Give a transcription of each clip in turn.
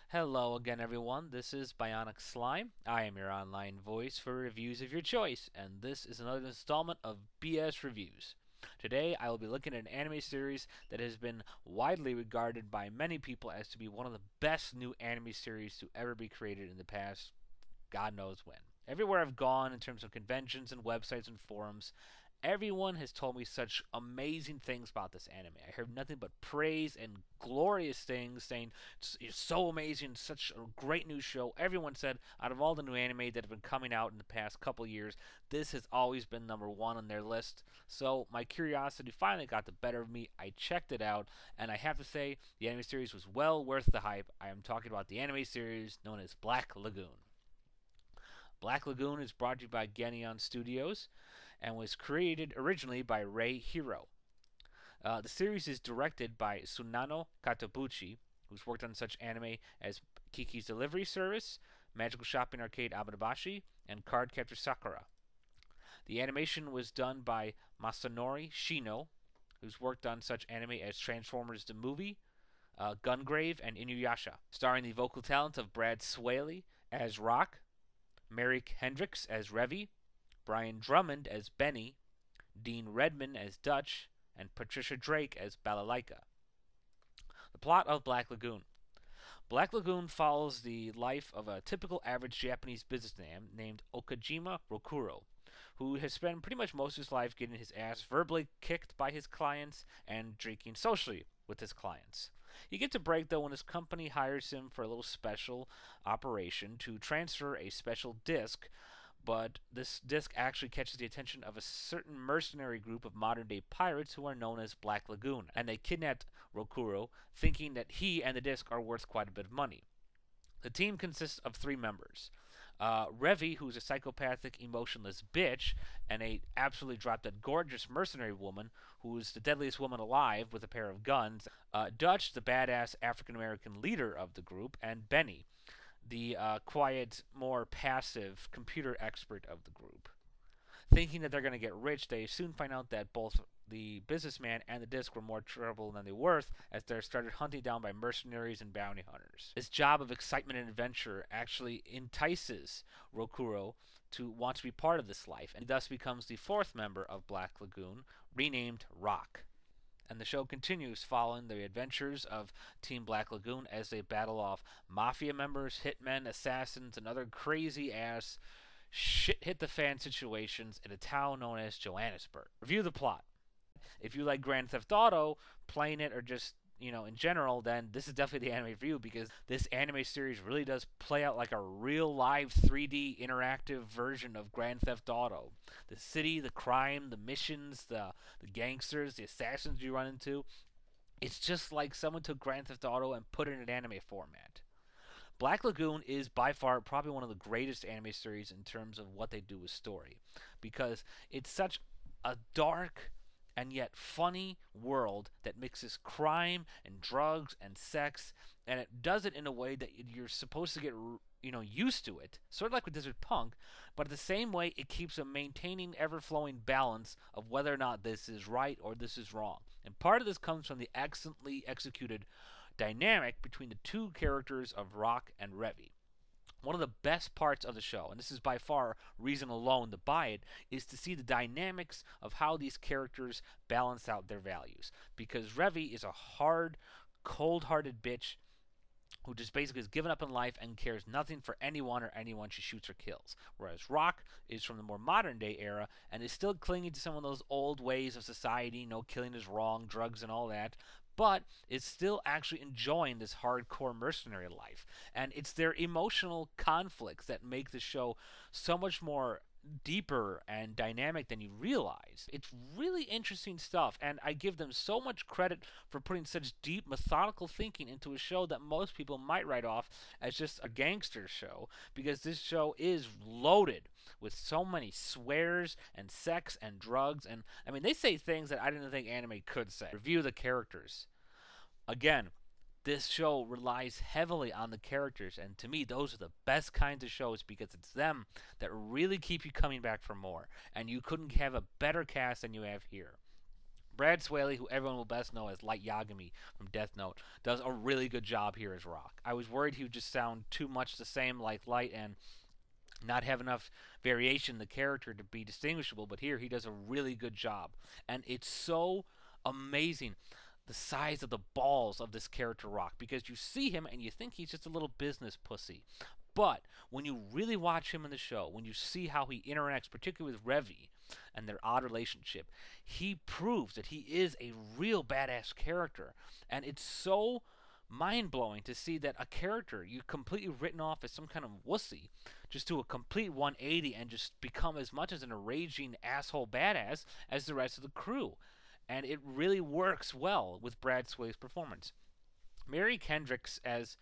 Hello again, everyone. This is Bionic Slime. I am your online voice for reviews of your choice, and this is another installment of BS Reviews. Today, I will be looking at an anime series that has been widely regarded by many people as to be one of the best new anime series to ever be created in the past, God knows when. Everywhere I've gone in terms of conventions and websites and forums, everyone has told me such amazing things about this anime. I heard nothing but praise and glorious things, saying it's so amazing, such a great new show. Everyone said out of all the new anime that have been coming out in the past couple years, this has always been number one on their list. So my curiosity finally got the better of me. I checked it out, and I have to say the anime series was well worth the hype. I am talking about the anime series known as Black Lagoon. Black Lagoon is brought to you by Geneon Studios and was created originally by Ray Hiro. The series is directed by Sunano Katabuchi, who's worked on such anime as Kiki's Delivery Service, Magical Shopping Arcade Abadabashi, and Card Captor Sakura. The animation was done by Masanori Shino, who's worked on such anime as Transformers the Movie, Gungrave, and Inuyasha, starring the vocal talent of Brad Swaile as Rock, Maryke Hendrikse as Revy, Brian Drummond as Benny, Dean Redman as Dutch, and Patricia Drake as Balalaika. The plot of Black Lagoon. Black Lagoon follows the life of a typical average Japanese businessman named Okajima Rokuro, who has spent pretty much most of his life getting his ass verbally kicked by his clients and drinking socially with his clients. He gets a break though when his company hires him for a little special operation to transfer a special disc, but this disc actually catches the attention of a certain mercenary group of modern day pirates who are known as Black Lagoon, and they kidnapped Rokuro, thinking that he and the disc are worth quite a bit of money. The team consists of three members. Revy, who's a psychopathic, emotionless bitch, and a absolutely drop-dead gorgeous mercenary woman who's the deadliest woman alive with a pair of guns. Dutch, the badass African-American leader of the group, and Benny, the quiet, more passive computer expert of the group. Thinking that they're going to get rich, they soon find out that both the businessman and the disc were more trouble than they were worth as they're started hunted down by mercenaries and bounty hunters. This job of excitement and adventure actually entices Rokuro to want to be part of this life, and he thus becomes the fourth member of Black Lagoon, renamed Rock. And the show continues following the adventures of Team Black Lagoon as they battle off mafia members, hitmen, assassins, and other crazy ass shit hit the fan situations in a town known as Johannesburg. Review the plot. If you like Grand Theft Auto, playing it, or just in general, then this is definitely the anime for you because this anime series really does play out like a real live 3D interactive version of Grand Theft Auto. The city, the crime, the missions, the gangsters, the assassins you run into. It's just like someone took Grand Theft Auto and put it in an anime format. Black Lagoon is by far probably one of the greatest anime series in terms of what they do with story because it's such a dark and yet funny world that mixes crime and drugs and sex, and it does it in a way that you're supposed to get used to it, sort of like with Desert Punk, but at the same way it keeps a maintaining ever-flowing balance of whether or not this is right or this is wrong. And part of this comes from the excellently executed dynamic between the two characters of Rock and Revy. One of the best parts of the show, and this is by far reason alone to buy it, is to see the dynamics of how these characters balance out their values. Because Revy is a hard, cold-hearted bitch who just basically has given up in life and cares nothing for anyone or anyone she shoots or kills. Whereas Rock is from the more modern day era and is still clinging to some of those old ways of society, killing is wrong, drugs and all that, but is still actually enjoying this hardcore mercenary life. And it's their emotional conflicts that make the show so much more deeper and dynamic than you realize. It's really interesting stuff, and I give them so much credit for putting such deep, methodical thinking into a show that most people might write off as just a gangster show, because this show is loaded with so many swears and sex and drugs, and I mean, they say things that I didn't think anime could say. Review the characters. Again, this show relies heavily on the characters, and to me, those are the best kinds of shows because it's them that really keep you coming back for more, and you couldn't have a better cast than you have here. Brad Swaile, who everyone will best know as Light Yagami from Death Note, does a really good job here as Rock. I was worried he would just sound too much the same like Light and not have enough variation in the character to be distinguishable, but here he does a really good job. And it's so amazing the size of the balls of this character Rock, because you see him and you think he's just a little business pussy. But when you really watch him in the show, when you see how he interacts, particularly with Revy and their odd relationship, he proves that he is a real badass character. And it's so mind blowing to see that a character you completely written off as some kind of wussy just do a complete 180 and just become as much as an raging asshole badass as the rest of the crew. And it really works well with Brad Swaile's performance. Maryke Hendrikse as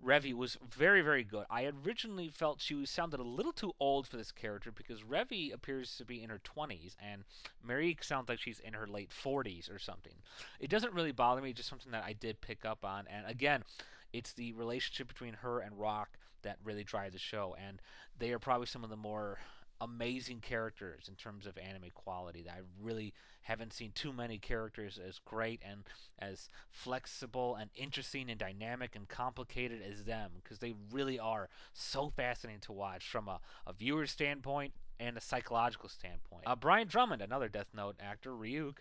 Revy was very, very good. I originally felt she sounded a little too old for this character because Revy appears to be in her 20s and Maryke sounds like she's in her late 40s or something. It doesn't really bother me, just something that I did pick up on. And again, it's the relationship between her and Rock that really drives the show, and they are probably some of the more amazing characters in terms of anime quality. I really haven't seen too many characters as great and as flexible and interesting and dynamic and complicated as them, because they really are so fascinating to watch from a viewer standpoint and a psychological standpoint. Brian Drummond, another Death Note actor, Ryuk,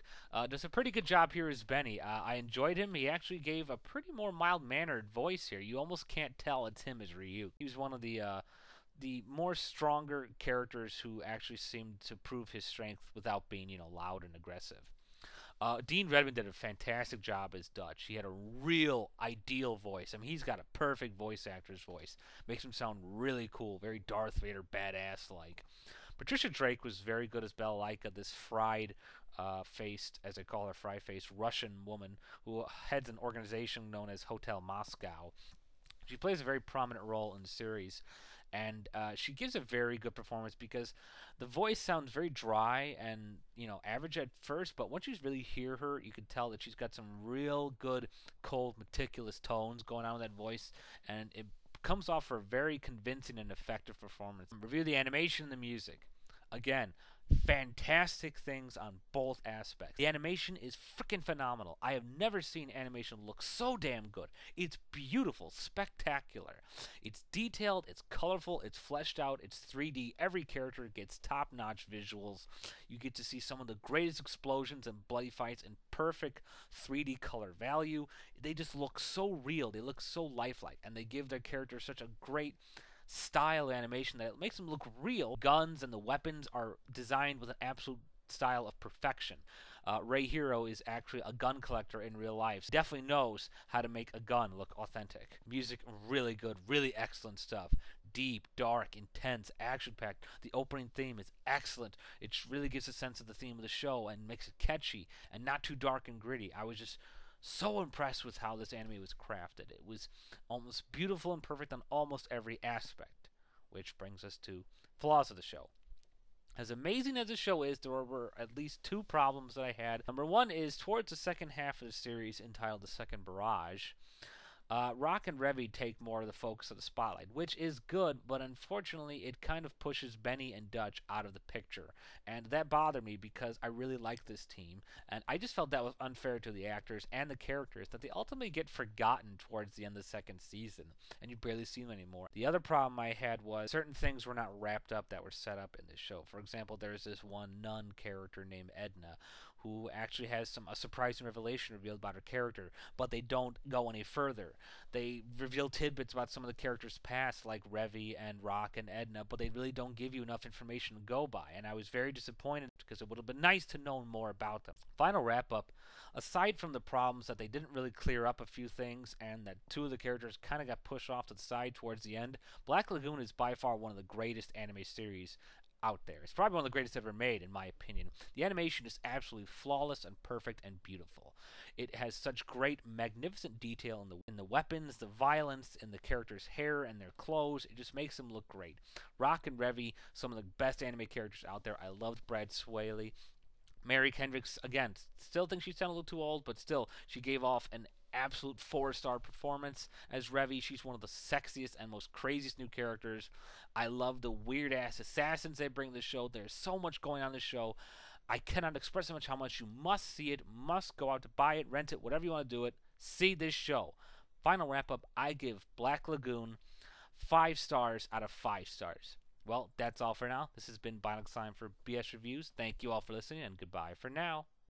does a pretty good job here as Benny. I enjoyed him. He actually gave a pretty more mild-mannered voice here. You almost can't tell it's him as Ryuk. He was one of the more stronger characters who actually seemed to prove his strength without being, loud and aggressive. Dean Redman did a fantastic job as Dutch. He had a real ideal voice. I mean, he's got a perfect voice actor's voice. Makes him sound really cool, very Darth Vader badass-like. Patricia Drake was very good as Belaika, this fried-faced, as I call her, fry-faced Russian woman who heads an organization known as Hotel Moscow. She plays a very prominent role in the series, and she gives a very good performance because the voice sounds very dry and average at first, but once you really hear her, you can tell that she's got some real good, cold, meticulous tones going on with that voice, and it comes off for a very convincing and effective performance. Review the animation and the music. Again, fantastic things on both aspects. The animation is freaking phenomenal. I have never seen animation look so damn good. It's beautiful, spectacular. It's detailed, it's colorful, it's fleshed out, it's 3D. Every character gets top-notch visuals. You get to see some of the greatest explosions and bloody fights in perfect 3D color value. They just look so real. They look so lifelike, and they give their characters such a great style animation that it makes them look real. Guns and the weapons are designed with an absolute style of perfection. Ray Hero is actually a gun collector in real life. So definitely knows how to make a gun look authentic. Music, really good, really excellent stuff. Deep, dark, intense, action-packed. The opening theme is excellent. It really gives a sense of the theme of the show and makes it catchy and not too dark and gritty. I was just so impressed with how this anime was crafted. It was almost beautiful and perfect on almost every aspect, which brings us to flaws of the show. As amazing as the show is, there were at least two problems that I had. Number one is towards the second half of the series, entitled The Second Barrage, Rock and Revy take more of the focus of the spotlight, which is good, but unfortunately it kind of pushes Benny and Dutch out of the picture. And that bothered me because I really like this team, and I just felt that was unfair to the actors and the characters, that they ultimately get forgotten towards the end of the second season, and you barely see them anymore. The other problem I had was certain things were not wrapped up that were set up in this show. For example, there's this one nun character named Edna, who actually has a surprising revelation revealed about her character, but they don't go any further. They reveal tidbits about some of the characters' past, like Revy and Rock and Edna, but they really don't give you enough information to go by, and I was very disappointed because it would have been nice to know more about them. Final wrap-up, aside from the problems that they didn't really clear up a few things and that two of the characters kind of got pushed off to the side towards the end, Black Lagoon is by far one of the greatest anime series out there. It's probably one of the greatest ever made, in my opinion. The animation is absolutely flawless and perfect and beautiful. It has such great, magnificent detail in the weapons, the violence, in the characters' hair and their clothes. It just makes them look great. Rock and Revy, some of the best anime characters out there. I loved Brad Swaile. Maryke Hendrikse, again, still think she sounded a little too old, but still, she gave off an absolute 4-star performance as Revy. She's one of the sexiest and most craziest new characters. I love the weird-ass assassins they bring to the show. There's so much going on in the show. I cannot express how much you must see it, must go out to buy it, rent it, whatever you want to do it. See this show. Final wrap up, I give Black Lagoon 5 stars out of 5 stars. Well, that's all for now. This has been Bionic Slime for BS Reviews. Thank you all for listening, and goodbye for now.